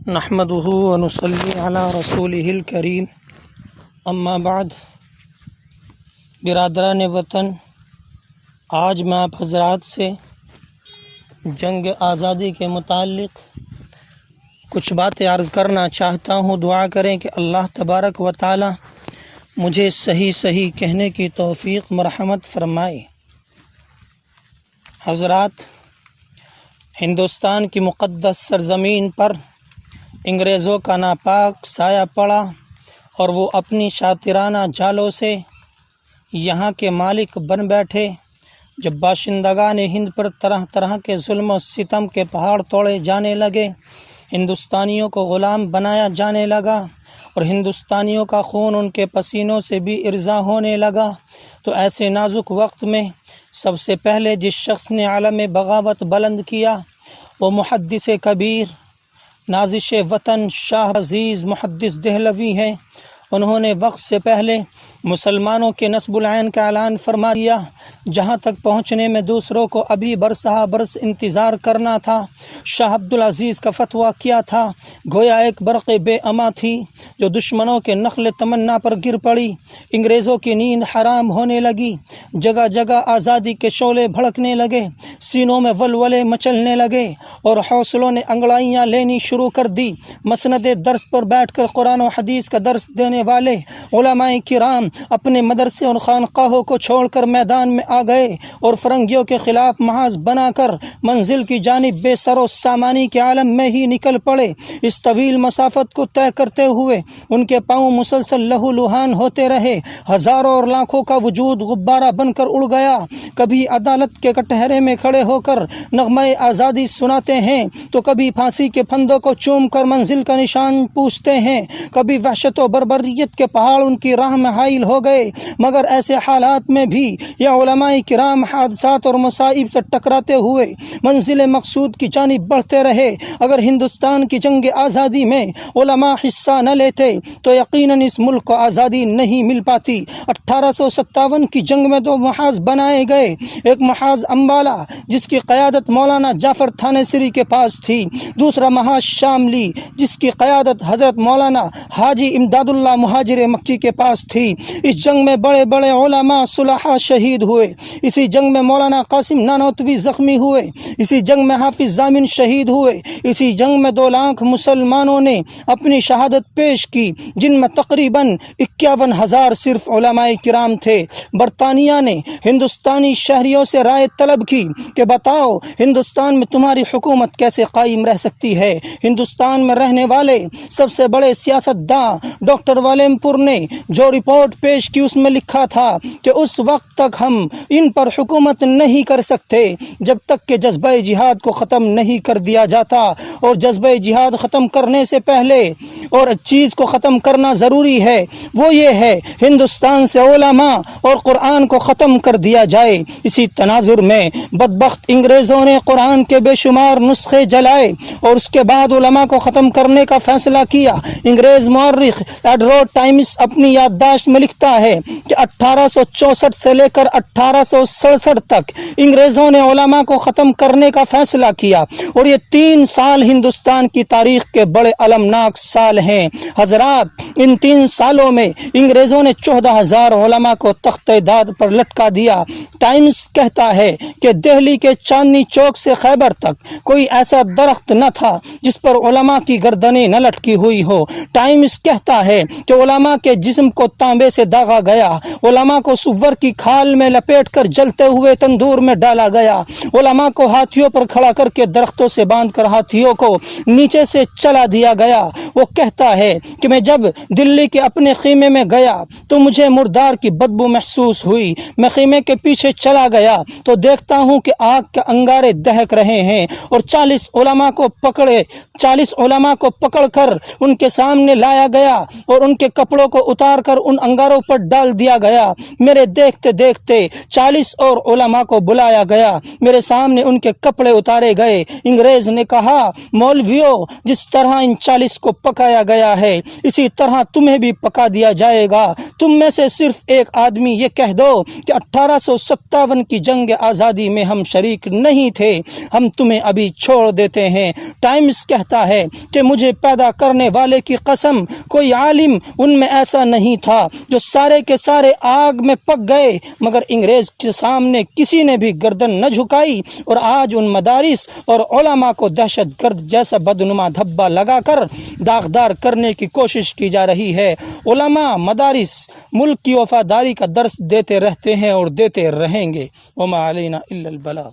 نحمده ونصلي على رسوله الكريم اما بعد۔ برادران وطن، آج میں آپ حضرات سے جنگ آزادی کے متعلق کچھ باتیں عرض کرنا چاہتا ہوں۔ دعا کریں کہ اللہ تبارک و تعالی مجھے صحیح کہنے کی توفیق مرحمت فرمائے۔ حضرات، ہندوستان کی مقدس سرزمین پر انگریزوں کا ناپاک سایہ پڑا اور وہ اپنی شاطرانہ جالوں سے یہاں کے مالک بن بیٹھے۔ جب باشندگان ہند پر طرح طرح کے ظلم و ستم کے پہاڑ توڑے جانے لگے، ہندوستانیوں کو غلام بنایا جانے لگا اور ہندوستانیوں کا خون ان کے پسینوں سے بھی ارضا ہونے لگا، تو ایسے نازک وقت میں سب سے پہلے جس شخص نے علم بغاوت بلند کیا وہ محدث کبیر، نازش وطن شاہ عزیز محدث دہلوی ہیں۔ انہوں نے وقت سے پہلے مسلمانوں کے نصب العین کا اعلان فرما دیا، جہاں تک پہنچنے میں دوسروں کو ابھی برسہ برس انتظار کرنا تھا۔ شاہ عبدالعزیز کا فتویٰ کیا تھا، گویا ایک برق بے اما تھی جو دشمنوں کے نخل تمنا پر گر پڑی۔ انگریزوں کی نیند حرام ہونے لگی، جگہ جگہ آزادی کے شعلے بھڑکنے لگے، سینوں میں ولولے مچلنے لگے اور حوصلوں نے انگڑائیاں لینی شروع کر دی۔ مسند درس پر بیٹھ کر قرآن و حدیث کا درس دینے والے علماء کرام اپنے مدرسے اور خانقاہوں کو چھوڑ کر میدان میں آ گئے اور فرنگیوں کے خلاف محاذ بنا کر منزل کی جانب بے سر و سامانی کے عالم میں ہی نکل پڑے۔ اس طویل مسافت کو طے کرتے ہوئے ان کے پاؤں مسلسل لہو لہان ہوتے رہے، ہزاروں اور لاکھوں کا وجود غبارہ بن کر اڑ گیا۔ کبھی عدالت کے کٹہرے میں کھڑے ہو کر نغمہ آزادی سناتے ہیں تو کبھی پھانسی کے پھندوں کو چوم کر منزل کا نشان پوچھتے ہیں، کبھی وحشت و بربریت کے پہاڑ ان کی راہ میں حائل ہو گئے۔ مگر ایسے حالات میں بھی یہ علماء کرام حادثات اور مصائب سے ٹکراتے ہوئے منزل مقصود کی جانب بڑھتے رہے۔ اگر ہندوستان کی جنگ آزادی میں علماء حصہ نہ لیتے تو یقیناً اس ملک کو آزادی نہیں مل پاتی۔ 1857 کی جنگ میں دو محاذ بنائے گئے، ایک محاذ امبالہ جس کی قیادت مولانا جعفر تھانیسری کے پاس تھی، دوسرا محاذ شاملی جس کی قیادت حضرت مولانا حاجی امداد اللہ مہاجر مکی کے پاس تھی۔ اس جنگ میں بڑے بڑے علماء صلحاء شہید ہوئے، اسی جنگ میں مولانا قاسم نانوتوی زخمی ہوئے، اسی جنگ میں حافظ ضامن شہید ہوئے، اسی جنگ میں 2 لاکھ مسلمانوں نے اپنی شہادت پیش کی، جن میں تقریباً 51,000 صرف علماء کرام تھے۔ برطانیہ نے ہندوستانی شہریوں سے رائے طلب کی کہ بتاؤ ہندوستان میں تمہاری حکومت کیسے قائم رہ سکتی ہے۔ ہندوستان میں رہنے والے سب سے بڑے سیاستداں ڈاکٹر والیم پور نے جو رپورٹ پیش کی اس میں لکھا تھا کہ اس وقت تک ہم ان پر حکومت نہیں کر سکتے جب تک کہ جذبہ جہاد کو ختم نہیں کر دیا جاتا، اور جذبہ جہاد ختم کرنے سے پہلے اور چیز کو ختم کرنا ضروری ہے، وہ یہ ہے ہندوستان سے علماء اور قرآن کو ختم کر دیا جائے۔ اسی تناظر میں بدبخت انگریزوں نے قرآن کے بے شمار نسخے جلائے اور اس کے بعد علماء کو ختم کرنے کا فیصلہ کیا۔ انگریز مورخ ایڈورڈ ٹائمس اپنی یادداشت میں لکھتا ہے کہ 1864 سے لے کر 1867 تک انگریزوں نے علماء کو ختم کرنے کا فیصلہ کیا، اور یہ 3 سال ہندوستان کی تاریخ کے بڑے المناک سال ہیں۔ حضرات، ان 3 سالوں میں انگریزوں نے 14,000 علماء کو تختہ دار پر لٹکا دیا۔ ٹائمس کہتا ہے کہ دہلی کے چاندنی چوک سے خیبر تک کوئی ایسا درخت نہ تھا جس پر علماء کی گردنیں نہ لٹکی ہوئی ہو۔ ٹائمس کہتا ہے کہ علماء کے جسم کو تانبے سے داغا گیا، علماء کو سور کی کھال میں لپیٹ کر جلتے ہوئے تندور میں ڈالا گیا، علماء کو ہاتھیوں پر کھڑا کر کے درختوں سے باندھ کر ہاتھیوں کو نیچے سے چلا دیا گیا۔ وہ کہتا ہے کہ میں جب دلی کے اپنے خیمے میں گیا تو مجھے مردار کی بدبو محسوس ہوئی۔ میں خیمے کے پیچھے چلا گیا تو دیکھتا ہوں کہ آگ کے انگارے دہک رہے ہیں، اور 40 علماء کو پکڑ کر ان کے سامنے لایا گیا اور ان کے کپڑوں کو اتار کر ان انگاروں پر ڈال دیا گیا۔ میرے دیکھتے دیکھتے 40 اور علماء کو بلایا گیا، میرے سامنے ان کے کپڑے اتارے گئے۔ انگریز نے کہا مولویوں، جس طرح ان 40 کو پکایا گیا ہے اسی طرح تمہیں بھی پکا دیا جائے گا۔ تم میں سے صرف ایک آدمی یہ کہہ دو کہ 1857 کی جنگ آزادی میں ہم شریک نہیں تھے، ہم تمہیں ابھی چھوڑ دیتے ہیں۔ ٹائمز کہتا ہے کہ مجھے پیدا کرنے والے کی قسم، کوئی عالم ان میں ایسا نہیں تھا جو سارے کے سارے آگ میں پک گئے، مگر انگریز کے سامنے کسی نے بھی گردن نہ جھکائی، اور آج ان مدارس اور علماء کو دہشت گرد جیسا بدنما دھبا لگا کر داغدار کرنے کی کوشش کی جا رہی ہے۔ علماء مدارس ملک کی وفاداری کا درس دیتے رہتے ہیں اور دیتے رہیں گے۔ وما علینا الا البلاغ۔